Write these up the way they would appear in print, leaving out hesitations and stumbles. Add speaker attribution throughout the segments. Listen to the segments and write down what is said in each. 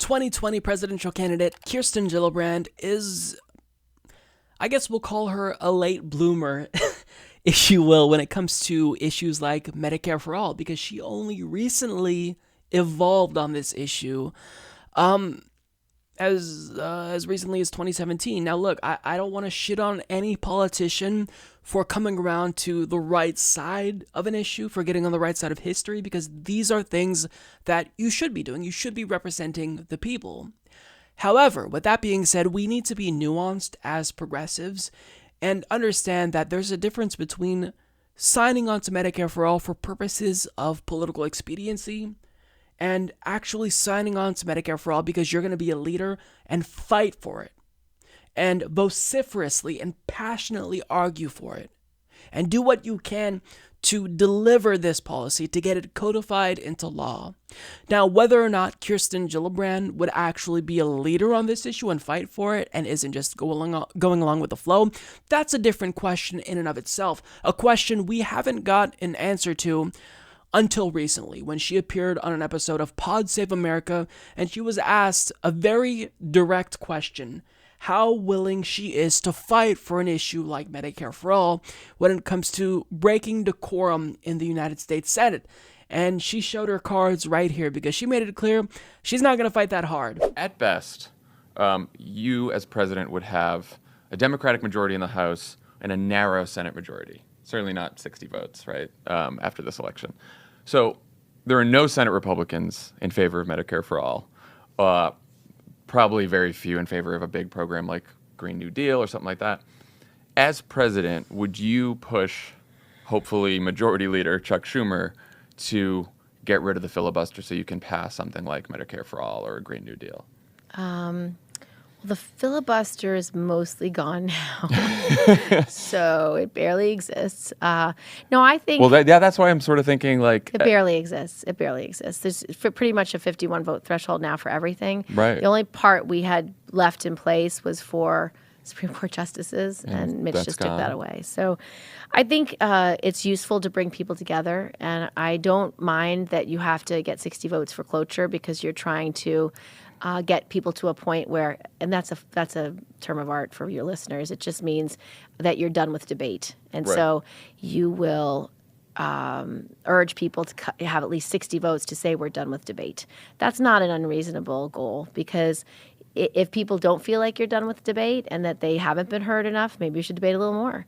Speaker 1: 2020 presidential candidate Kirsten Gillibrand is, I guess we'll call her a late bloomer, if you will, when it comes to issues like Medicare for All, because she only recently evolved on this issue as recently as 2017. Now, look, I don't want to shit on any politician for coming around to the right side of an issue, for getting on the right side of history, because these are things that you should be doing. You should be representing the people. However, with that being said, we need to be nuanced as progressives and understand that there's a difference between signing on to Medicare for All for purposes of political expediency and actually signing on to Medicare for All because you're going to be a leader and fight for it, and vociferously and passionately argue for it, and do what you can to deliver this policy, to get it codified into law. Now, whether or not Kirsten Gillibrand would actually be a leader on this issue and fight for it and isn't just going along with the flow, that's a different question in and of itself, a question we haven't got an answer to until recently, when she appeared on an episode of Pod Save America, and she was asked a very direct question: how willing she is to fight for an issue like Medicare for All when it comes to breaking decorum in the United States Senate. And she showed her cards right here, because she made it clear she's not going to fight that hard.
Speaker 2: At best, you as president would have a Democratic majority in the House and a narrow Senate majority. Certainly not 60 votes, right, after this election. So there are no Senate Republicans in favor of Medicare for All. Probably very few in favor of a big program like Green New Deal or something like that. As president, would you push, hopefully, Majority Leader Chuck Schumer to get rid of the filibuster so you can pass something like Medicare for All or a Green New Deal?
Speaker 3: The filibuster is mostly gone now, so it barely exists. No, I think...
Speaker 2: Well, that's why I'm sort of thinking like...
Speaker 3: It barely exists. It barely exists. There's pretty much a 51 vote threshold now for everything.
Speaker 2: Right.
Speaker 3: The only part we had left in place was for Supreme Court justices, and Mitch just took that away. So I think it's useful to bring people together, and I don't mind that you have to get 60 votes for cloture, because you're trying to get people to a point where, and that's a term of art for your listeners, it just means that you're done with debate. And
Speaker 2: right.
Speaker 3: So you will urge people to have at least 60 votes to say we're done with debate. That's not an unreasonable goal, because if people don't feel like you're done with debate and that they haven't been heard enough, maybe you should debate a little more.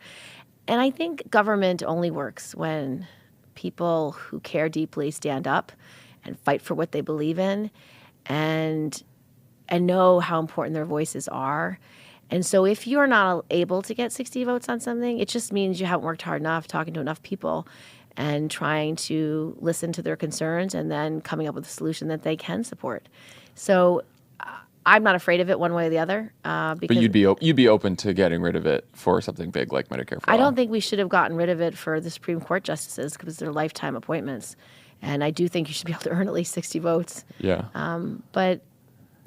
Speaker 3: And I think government only works when people who care deeply stand up and fight for what they believe in, and know how important their voices are. And so if you're not able to get 60 votes on something, it just means you haven't worked hard enough talking to enough people and trying to listen to their concerns and then coming up with a solution that they can support. So I'm not afraid of it one way or the other. Because
Speaker 2: but you'd be open to getting rid of it for something big like Medicare for All?
Speaker 3: I don't think we should have gotten rid of it for the Supreme Court justices, because they're lifetime appointments. And I do think you should be able to earn at least 60 votes.
Speaker 2: Yeah.
Speaker 3: But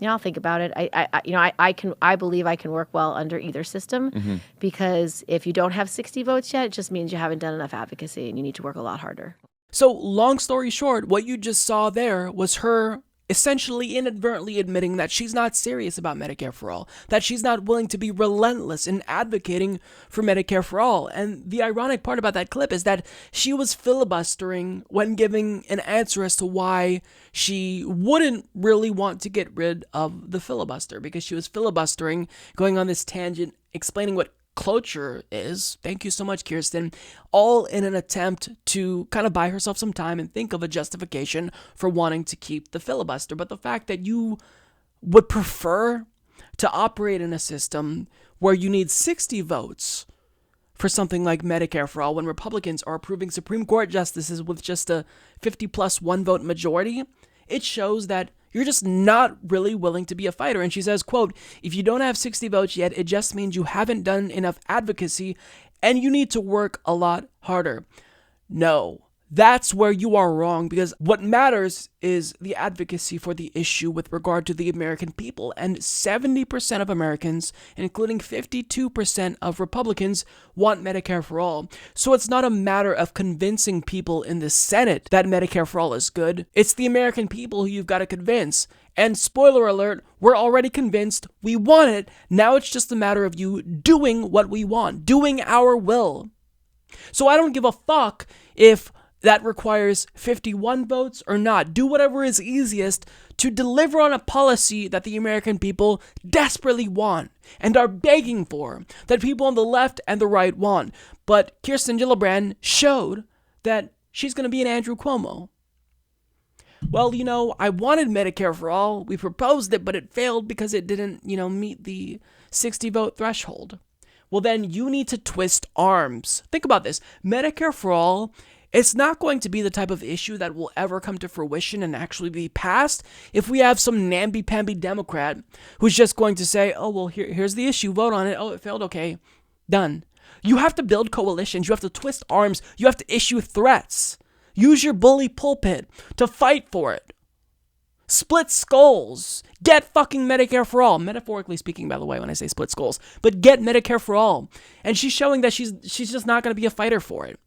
Speaker 3: I'll think about it. I believe I can work well under either system, because if you don't have 60 votes yet, it just means you haven't done enough advocacy, and you need to work a lot harder.
Speaker 1: So, long story short, what you just saw there was her essentially inadvertently admitting that she's not serious about Medicare for All, that she's not willing to be relentless in advocating for Medicare for All. And the ironic part about that clip is that she was filibustering when giving an answer as to why she wouldn't really want to get rid of the filibuster, because she was filibustering, going on this tangent, explaining what cloture is. Thank you so much, Kirsten. All in an attempt to kind of buy herself some time and think of a justification for wanting to keep the filibuster. But the fact that you would prefer to operate in a system where you need 60 votes for something like Medicare for All, when Republicans are approving Supreme Court justices with just a 50+ 1 vote majority, it shows that you're just not really willing to be a fighter. And she says, quote, "If you don't have 60 votes yet, it just means you haven't done enough advocacy and you need to work a lot harder." No, That's where you are wrong, because what matters is the advocacy for the issue with regard to the American people. And 70% of Americans, including 52% of Republicans, want Medicare for all. So it's not a matter of convincing people in the Senate that Medicare for all is good. It's the American people who you've got to convince. And spoiler alert, we're already convinced we want it. Now it's just a matter of you doing what we want, doing our will. So I don't give a fuck if that requires 51 votes or not. Do whatever is easiest to deliver on a policy that the American people desperately want and are begging for, that people on the left and the right want. But Kirsten Gillibrand showed that she's going to be an Andrew Cuomo. Well, I wanted Medicare for all. We proposed it, but it failed because it didn't, meet the 60 vote threshold. Well, then you need to twist arms. Think about this. Medicare for all, it's not going to be the type of issue that will ever come to fruition and actually be passed if we have some namby-pamby Democrat who's just going to say, oh, well, here's the issue, vote on it. Oh, it failed, okay, done. You have to build coalitions. You have to twist arms. You have to issue threats. Use your bully pulpit to fight for it. Split skulls. Get fucking Medicare for all. Metaphorically speaking, by the way, when I say split skulls. But get Medicare for all. And she's showing that she's just not going to be a fighter for it.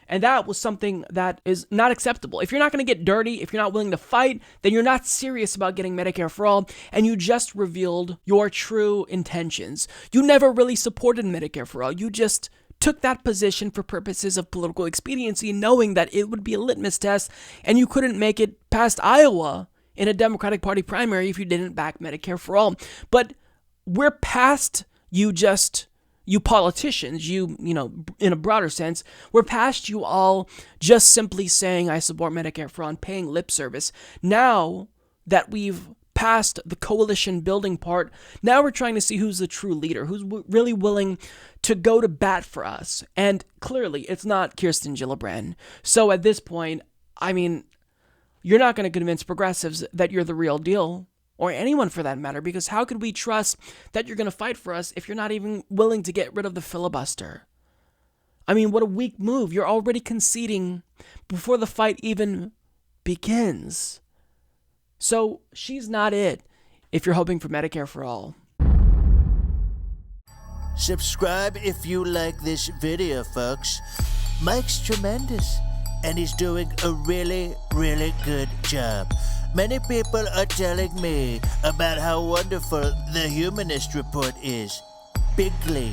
Speaker 1: And that was something that is not acceptable. If you're not going to get dirty, if you're not willing to fight, then you're not serious about getting Medicare for all, and you just revealed your true intentions. You never really supported Medicare for all. You just took that position for purposes of political expediency, knowing that it would be a litmus test, and you couldn't make it past Iowa in a Democratic Party primary if you didn't back Medicare for all. But we're past you politicians, in a broader sense, we're past you all just simply saying, I support Medicare for all and paying lip service. Now that we've passed the coalition building part, now we're trying to see who's the true leader, who's really willing to go to bat for us. And clearly, it's not Kirsten Gillibrand. So at this point, you're not going to convince progressives that you're the real deal. Or anyone for that matter, because how could we trust that you're going to fight for us if you're not even willing to get rid of the filibuster? What a weak move. You're already conceding before the fight even begins. So she's not it if you're hoping for Medicare for all.
Speaker 4: Subscribe if you like this video, folks. Mike's tremendous, and he's doing a really, really good job. Many people are telling me about how wonderful the Humanist Report is. Bigly.